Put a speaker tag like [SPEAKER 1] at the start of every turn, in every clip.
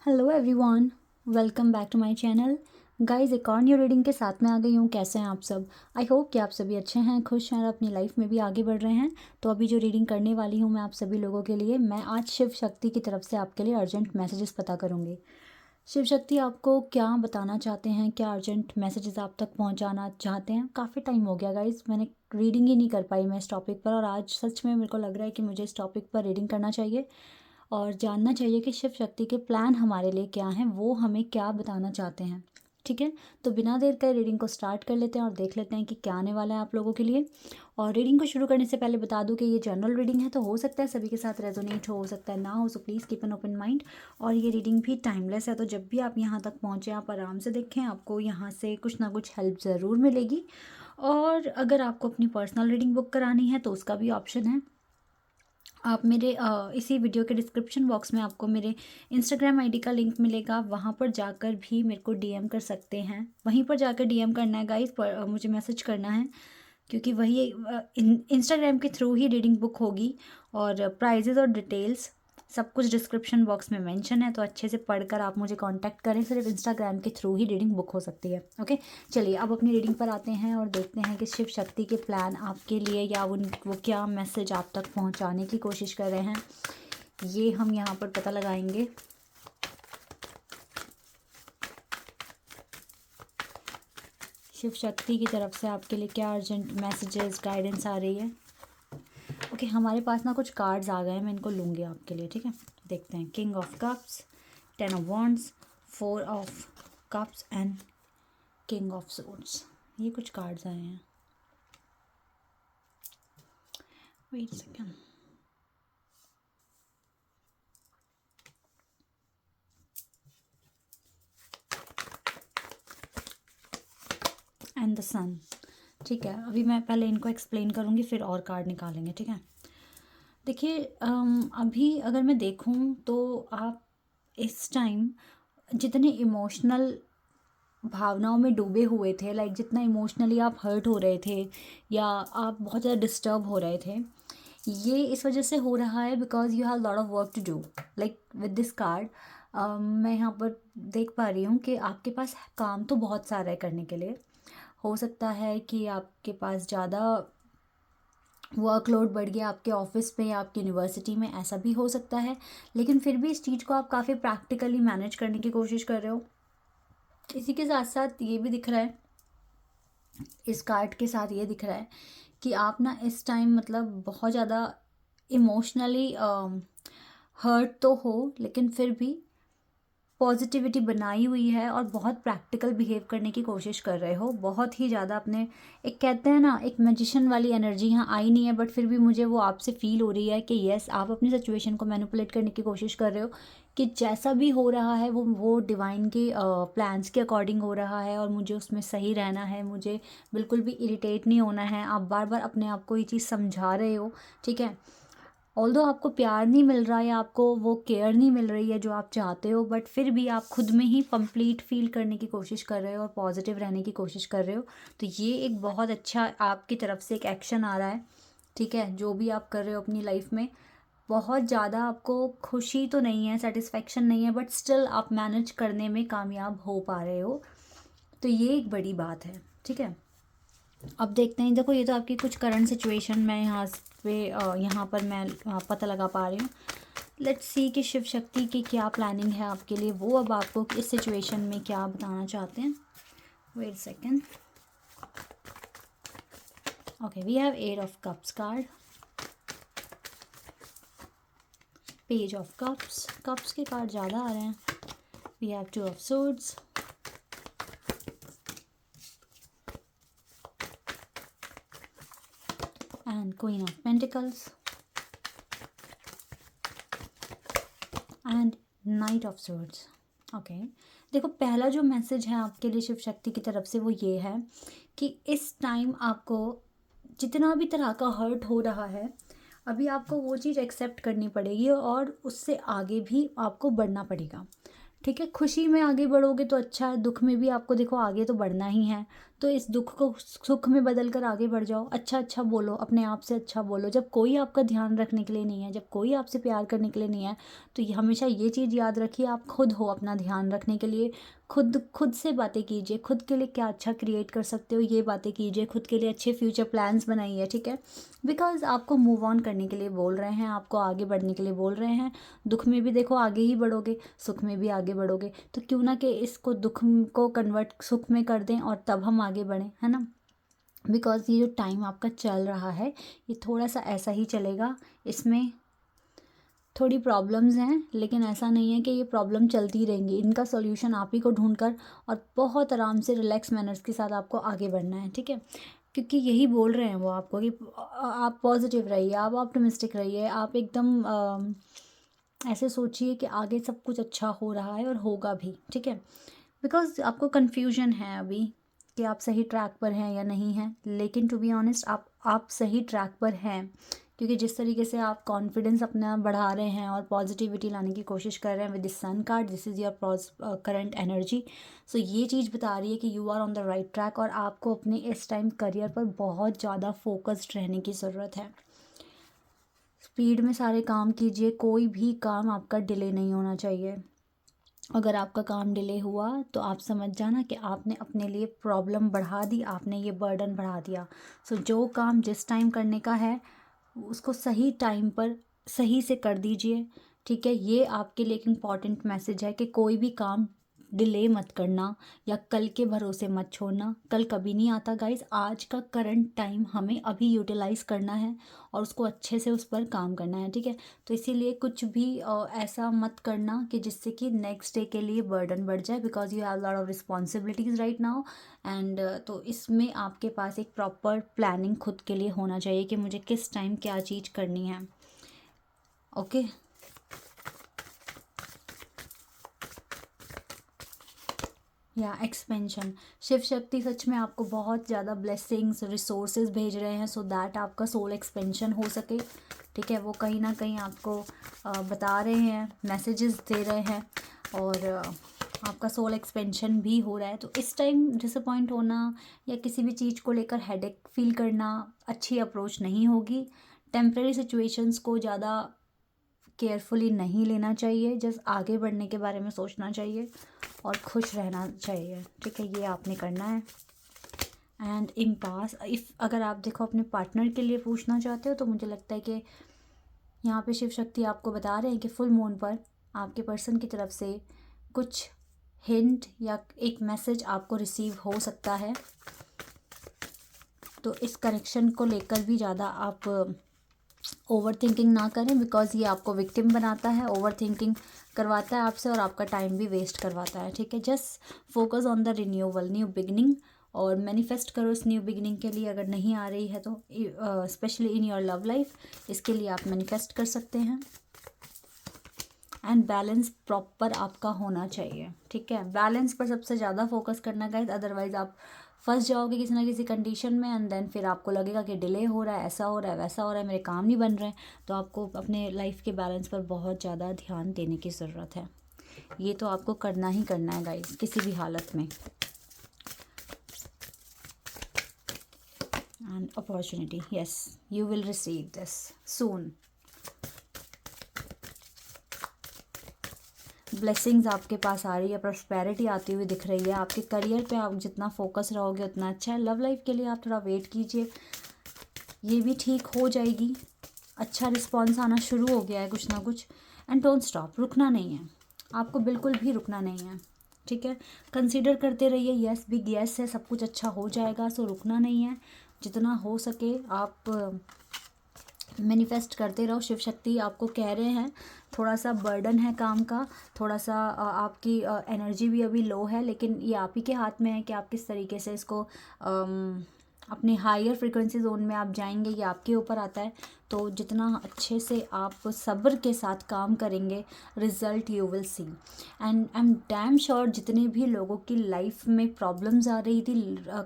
[SPEAKER 1] Hello everyone, welcome back to my channel. Guys, एक और new reading के साथ में आ गई हूँ। कैसे हैं आप सब? आई होप कि आप सभी अच्छे हैं, खुश हैं और अपनी लाइफ में भी आगे बढ़ रहे हैं। तो अभी जो रीडिंग करने वाली हूँ मैं आप सभी लोगों के लिए, मैं आज शिव शक्ति की तरफ से आपके लिए अर्जेंट मैसेजेस पता करूँगी। शिव शक्ति आपको क्या बताना चाहते हैं, क्या अर्जेंट मैसेजेस आप तक पहुँचाना चाहते हैं? काफ़ी टाइम हो गया गाइज़, मैंने रीडिंग ही नहीं कर पाई मैं इस टॉपिक पर, और आज सच में मेरे को लग रहा है कि मुझे इस टॉपिक पर रीडिंग करना चाहिए और जानना चाहिए कि शिव शक्ति के प्लान हमारे लिए क्या हैं, वो हमें क्या बताना चाहते हैं। ठीक है, तो बिना देर के रीडिंग को स्टार्ट कर लेते हैं और देख लेते हैं कि क्या आने वाला है आप लोगों के लिए। और रीडिंग को शुरू करने से पहले बता दूं कि ये जनरल रीडिंग है, तो हो सकता है सभी के साथ रेजोनेट हो सकता है ना हो, so please keep an open mind. और ये रीडिंग भी टाइमलेस है, तो जब भी आप यहाँ तक पहुँचे आप आराम से देखें, आपको यहाँ से कुछ ना कुछ हेल्प ज़रूर मिलेगी। और अगर आपको अपनी पर्सनल रीडिंग बुक करानी है तो उसका भी ऑप्शन है। आप मेरे इसी वीडियो के डिस्क्रिप्शन बॉक्स में आपको मेरे इंस्टाग्राम आईडी का लिंक मिलेगा, वहाँ पर जाकर भी मेरे को डीएम कर सकते हैं। वहीं पर जाकर डीएम करना है गाइस, पर मुझे मैसेज करना है, क्योंकि वही इंस्टाग्राम के थ्रू ही रीडिंग बुक होगी। और प्राइजेज़ और डिटेल्स सब कुछ डिस्क्रिप्शन बॉक्स में मेंशन है, तो अच्छे से पढ़कर आप मुझे कांटेक्ट करें। सिर्फ इंस्टाग्राम के थ्रू ही रीडिंग बुक हो सकती है। ओके, चलिए अब अपनी रीडिंग पर आते हैं और देखते हैं कि शिव शक्ति के प्लान आपके लिए या वो क्या मैसेज आप तक पहुंचाने की कोशिश कर रहे हैं, ये हम यहाँ पर पता लगाएंगे। शिव शक्ति की तरफ से आपके लिए क्या अर्जेंट मैसेजेस गाइडेंस आ रही है। ओके, हमारे पास ना कुछ कार्ड्स आ गए हैं, मैं इनको लूँगी आपके लिए। ठीक है, देखते हैं। King of cups, 10 of wands, 4 of cups and king of swords. ये कुछ कार्ड्स आए हैं। Wait second. And the sun. ठीक है, अभी मैं पहले इनको एक्सप्लेन करूँगी, फिर और कार्ड निकालेंगे। ठीक है, देखिए अभी अगर मैं देखूँ तो आप इस टाइम जितने इमोशनल भावनाओं में डूबे हुए थे, लाइक जितना इमोशनली आप हर्ट हो रहे थे या आप बहुत ज़्यादा डिस्टर्ब हो रहे थे, ये इस वजह से हो रहा है because you have lot of work to do. Like with this card मैं यहाँ पर देख पा रही हूँ कि आपके पास काम तो बहुत सारा है करने के लिए। हो सकता है कि आपके पास ज़्यादा वर्कलोड बढ़ गया आपके ऑफिस में या आपकी यूनिवर्सिटी में, ऐसा भी हो सकता है। लेकिन फिर भी इस चीज़ को आप काफ़ी प्रैक्टिकली मैनेज करने की कोशिश कर रहे हो। इसी के साथ साथ ये भी दिख रहा है, इस कार्ड के साथ ये दिख रहा है कि आप ना इस टाइम मतलब बहुत ज़्यादा इमोशनली हर्ट तो हो, लेकिन फिर भी पॉजिटिविटी बनाई हुई है और बहुत प्रैक्टिकल बिहेव करने की कोशिश कर रहे हो। बहुत ही ज़्यादा अपने, एक कहते हैं ना, एक मैजिशियन वाली एनर्जी यहाँ आई नहीं है, बट फिर भी मुझे वो आपसे फील हो रही है कि यस, आप अपनी सिचुएशन को मैनिपुलेट करने की कोशिश कर रहे हो कि जैसा भी हो रहा है वो डिवाइन के प्लान्स के अकॉर्डिंग हो रहा है और मुझे उसमें सही रहना है, मुझे बिल्कुल भी इरिटेट नहीं होना है। आप बार बार अपने आप को ये चीज़ समझा रहे हो। ठीक है, ऑल्दो आपको प्यार नहीं मिल रहा या आपको वो केयर नहीं मिल रही है जो आप चाहते हो, बट फिर भी आप खुद में ही कंप्लीट फील करने की कोशिश कर रहे हो और पॉजिटिव रहने की कोशिश कर रहे हो। तो ये एक बहुत अच्छा आपकी तरफ से एक एक्शन आ रहा है। ठीक है, जो भी आप कर रहे हो अपनी लाइफ में, बहुत ज़्यादा आपको खुशी तो नहीं है, सेटिस्फेक्शन नहीं है, बट स्टिल आप मैनेज करने में कामयाब हो पा रहे हो। तो ये एक बड़ी बात है। ठीक है, अब देखते हैं। देखो, ये तो आपकी कुछ करंट सिचुएशन मैं यहाँ पर मैं पता लगा पा रही हूँ। लेट्स सी कि शिव शक्ति की क्या प्लानिंग है आपके लिए, वो अब आपको इस सिचुएशन में क्या बताना चाहते हैं। Wait second. Okay, we have 8 of cups card, page of cups, cups के कार्ड ज़्यादा आ रहे हैं। We have 2 of swords, and queen of pentacles and knight of swords. Okay, देखो, पहला जो मैसेज है आपके लिए शिव शक्ति की तरफ से वो ये है कि इस टाइम आपको जितना भी तरह का हर्ट हो रहा है, अभी आपको वो चीज़ एक्सेप्ट करनी पड़ेगी और उससे आगे भी आपको बढ़ना पड़ेगा। ठीक है, खुशी में आगे बढ़ोगे तो अच्छा है, दुख में भी आपको देखो आगे तो बढ़ना ही है। तो इस दुख को सुख में बदल कर आगे बढ़ जाओ। अच्छा अच्छा बोलो, अपने आप से अच्छा बोलो। जब कोई आपका ध्यान रखने के लिए नहीं है, जब कोई आपसे प्यार करने के लिए नहीं है, तो ये हमेशा ये चीज़ याद रखिए, आप खुद हो अपना ध्यान रखने के लिए। खुद से बातें कीजिए, खुद के लिए क्या अच्छा क्रिएट कर सकते हो ये बातें कीजिए, खुद के लिए अच्छे फ्यूचर प्लान्स बनाइए, ठीक है। बिकॉज आपको मूव ऑन करने के लिए बोल रहे हैं, आपको आगे बढ़ने के लिए बोल रहे हैं। दुख में भी देखो आगे ही बढ़ोगे, सुख में भी आगे बढ़ोगे, तो क्यों ना कि इसको दुख को कन्वर्ट सुख में कर दें और तब हम आगे बढ़ें, है ना। बिकॉज ये जो टाइम आपका चल रहा है ये थोड़ा सा ऐसा ही चलेगा, इसमें थोड़ी प्रॉब्लम्स हैं, लेकिन ऐसा नहीं है कि ये प्रॉब्लम चलती रहेंगी। इनका सॉल्यूशन आप ही को ढूंढकर और बहुत आराम से रिलैक्स मैनर्स के साथ आपको आगे बढ़ना है, ठीक है। क्योंकि यही बोल रहे हैं वो आपको कि आप पॉजिटिव रहिए, आप ऑप्टिमिस्टिक रहिए, आप एकदम ऐसे सोचिए कि आगे सब कुछ अच्छा हो रहा है और होगा भी, ठीक है। बिकॉज आपको कन्फ्यूजन है अभी कि आप सही ट्रैक पर हैं या नहीं हैं, लेकिन टू बी ऑनेस्ट आप सही ट्रैक पर हैं। क्योंकि जिस तरीके से आप कॉन्फिडेंस अपना बढ़ा रहे हैं और पॉजिटिविटी लाने की कोशिश कर रहे हैं with the sun card, this is your current energy. So ये चीज़ बता रही है कि you are on the right track और आपको अपने इस टाइम करियर पर बहुत ज़्यादा फोकस्ड रहने की ज़रूरत है। स्पीड में सारे काम कीजिए, कोई भी काम आपका डिले नहीं होना चाहिए। अगर आपका काम डिले हुआ तो आप समझ जाना कि आपने अपने लिए प्रॉब्लम बढ़ा दी, आपने ये बर्डन बढ़ा दिया। सो जो काम जिस टाइम करने का है उसको सही टाइम पर सही से कर दीजिए, ठीक है। ये आपके लिए एक इम्पॉर्टेंट मैसेज है कि कोई भी काम डिले मत करना या कल के भरोसे मत छोड़ना। कल कभी नहीं आता गाइस, आज का करंट टाइम हमें अभी यूटिलाइज़ करना है और उसको अच्छे से उस पर काम करना है, ठीक है। तो इसीलिए कुछ भी ऐसा मत करना कि जिससे कि नेक्स्ट डे के लिए बर्डन बढ़ जाए, because you have lot of responsibilities right now. And तो इसमें आपके पास एक प्रॉपर प्लानिंग खुद के लिए होना चाहिए कि मुझे किस टाइम क्या चीज़ करनी है, ओके। या एक्सपेंशन, शिव शक्ति सच में आपको बहुत ज़्यादा ब्लेसिंग्स रिसोर्सेज भेज रहे हैं सो दैट आपका सोल एक्सपेंशन हो सके, ठीक है। वो कहीं ना कहीं आपको बता रहे हैं, मैसेजेस दे रहे हैं और आपका सोल एक्सपेंशन भी हो रहा है। तो इस टाइम डिसअपॉइंट होना या किसी भी चीज़ को लेकर हेडेक फील करना अच्छी अप्रोच नहीं होगी। टेम्प्रेरी सिचुएशंस को ज़्यादा केयरफुली नहीं लेना चाहिए, जस्ट आगे बढ़ने के बारे में सोचना चाहिए और खुश रहना चाहिए, ठीक है। ये आपने करना है। एंड इम्पास, अगर आप देखो अपने पार्टनर के लिए पूछना चाहते हो तो मुझे लगता है कि यहाँ पे शिव शक्ति आपको बता रहे हैं कि फुल मून पर आपके पर्सन की तरफ से कुछ हिंट या एक मैसेज आपको रिसीव हो सकता है। तो इस कनेक्शन को लेकर भी ज़्यादा आप ओवर थिंकिंग ना करें, बिकॉज ये आपको विक्टिम बनाता है, ओवर थिंकिंग करवाता है आपसे और आपका टाइम भी वेस्ट करवाता है, ठीक है। Just focus on the renewal, new beginning, और मैनिफेस्ट करो इस न्यू बिगिनिंग के लिए। अगर नहीं आ रही है तो specially in your love life, इसके लिए आप मैनिफेस्ट कर सकते हैं। एंड बैलेंस प्रॉपर आपका होना चाहिए, ठीक है। बैलेंस पर सबसे ज़्यादा फोकस करना गाइस, अदरवाइज आप फंस जाओगे किसी ना किसी कंडीशन में एंड देन फिर आपको लगेगा कि डिले हो रहा है, ऐसा हो रहा है, वैसा हो रहा है, मेरे काम नहीं बन रहे हैं। तो आपको अपने लाइफ के बैलेंस पर बहुत ज़्यादा ध्यान देने की ज़रूरत है। ये तो आपको करना ही करना है गाइस, किसी भी हालत में। And opportunity, yes, you will receive this soon. Blessings आपके पास आ रही है, प्रॉस्पेरिटी आती हुई दिख रही है। आपके करियर पे आप जितना फोकस रहोगे उतना अच्छा है। लव लाइफ के लिए आप थोड़ा वेट कीजिए, ये भी ठीक हो जाएगी। अच्छा रिस्पॉन्स आना शुरू हो गया है कुछ ना कुछ। एंड डोंट स्टॉप, रुकना नहीं है, आपको बिल्कुल भी रुकना नहीं है, ठीक है। कंसीडर करते रहिए, यस बिग यस है, सब कुछ अच्छा हो जाएगा। सो रुकना नहीं है, जितना हो सके आप मैनिफेस्ट करते रहो। शिव शक्ति आपको कह रहे हैं थोड़ा सा बर्डन है काम का, थोड़ा सा आपकी एनर्जी भी अभी लो है, लेकिन ये आप ही के हाथ में है कि आप किस तरीके से इसको अपने हायर फ्रिक्वेंसी जोन में आप जाएंगे, ये आपके ऊपर आता है। तो जितना अच्छे से आप सब्र के साथ काम करेंगे, result you will see. And I am damn sure जितने भी लोगों की लाइफ में प्रॉब्लम्स आ रही थी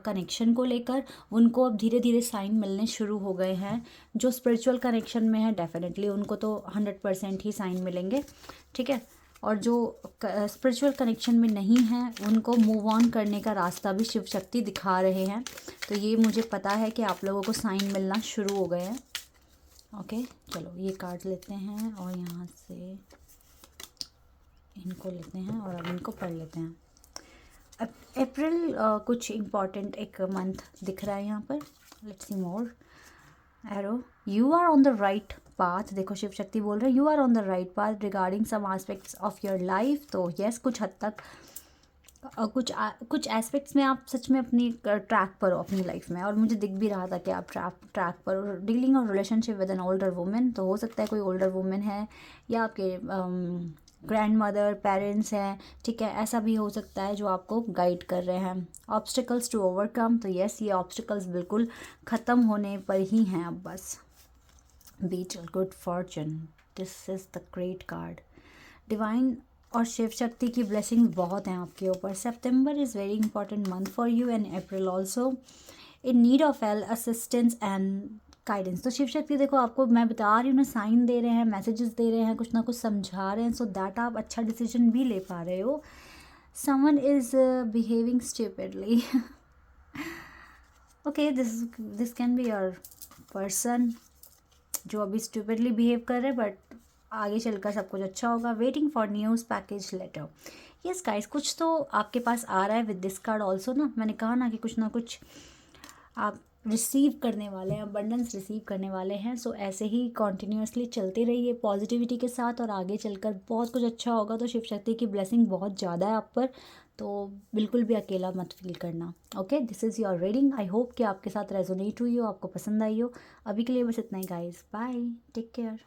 [SPEAKER 1] कनेक्शन को लेकर, उनको अब धीरे धीरे साइन मिलने शुरू हो गए हैं। जो स्पिरिचुअल कनेक्शन में है डेफिनेटली उनको तो 100% ही साइन मिलेंगे, ठीक है। और जो स्पिरिचुअल कनेक्शन में नहीं हैं उनको मूव ऑन करने का रास्ता भी शिव शक्ति दिखा रहे हैं। तो ये मुझे पता है कि आप लोगों को साइन मिलना शुरू हो गए हैं। ओके, चलो ये कार्ड लेते हैं और यहाँ से इनको लेते हैं और अब इनको पढ़ लेते हैं। अप्रैल कुछ इम्पॉर्टेंट एक मंथ दिख रहा है यहाँ पर। Let's see more arrow. You are on the right path. देखो शिव शक्ति बोल रहे हैं you are on the right path regarding some aspects of your life. तो यस, कुछ हद तक कुछ एस्पेक्ट्स में आप सच में अपनी ट्रैक पर हो अपनी लाइफ में, और मुझे दिख भी रहा था कि आप ट्रैक पर हो। डीलिंग और relationship with an older women, तो हो सकता है कोई ओल्डर वुमेन है या आपके ग्रैंड मदर पेरेंट्स हैं, ठीक है, ऐसा भी हो सकता है जो आपको गाइड कर रहे हैं। ऑब्स्टिकल्स टू ओवरकम, तो यस ये ऑब्स्टिकल्स बिल्कुल ख़त्म होने पर ही हैं अब बस। Beat good fortune, this is the great card. Divine और शिव शक्ति की ब्लेसिंग बहुत हैं आपके ऊपर। September is very important month for you and April also in need of help assistance and guidance. तो शिव शक्ति देखो आपको मैं बता रही हूँ ना, साइन दे रहे हैं, मैसेजेस दे रहे हैं, कुछ ना कुछ समझा रहे हैं, सो दैट आप अच्छा डिसीजन भी ले पा रहे हो। Someone is behaving stupidly. Okay, this can be your person जो अभी स्टूपिडली बिहेव कर रहे हैं, बट आगे चलकर सब कुछ अच्छा होगा। Waiting for news package letter. Yes guys, कुछ तो आपके पास आ रहा है विद दिस कार्ड ऑल्सो ना। मैंने कहा ना कि कुछ ना कुछ आप रिसीव करने वाले हैं, अबंडेंस रिसीव करने वाले हैं। सो ऐसे ही कॉन्टीन्यूसली चलते रहिए पॉजिटिविटी के साथ और आगे चलकर बहुत कुछ अच्छा होगा। तो शिव शक्ति की ब्लेसिंग बहुत ज़्यादा है आप पर, तो बिल्कुल भी अकेला मत फील करना। Okay, this is your reading. I hope कि आपके साथ रेजोनेट हुई हो, आपको पसंद आई हो। अभी के लिए बस इतना ही गाइस, बाय, टेक केयर।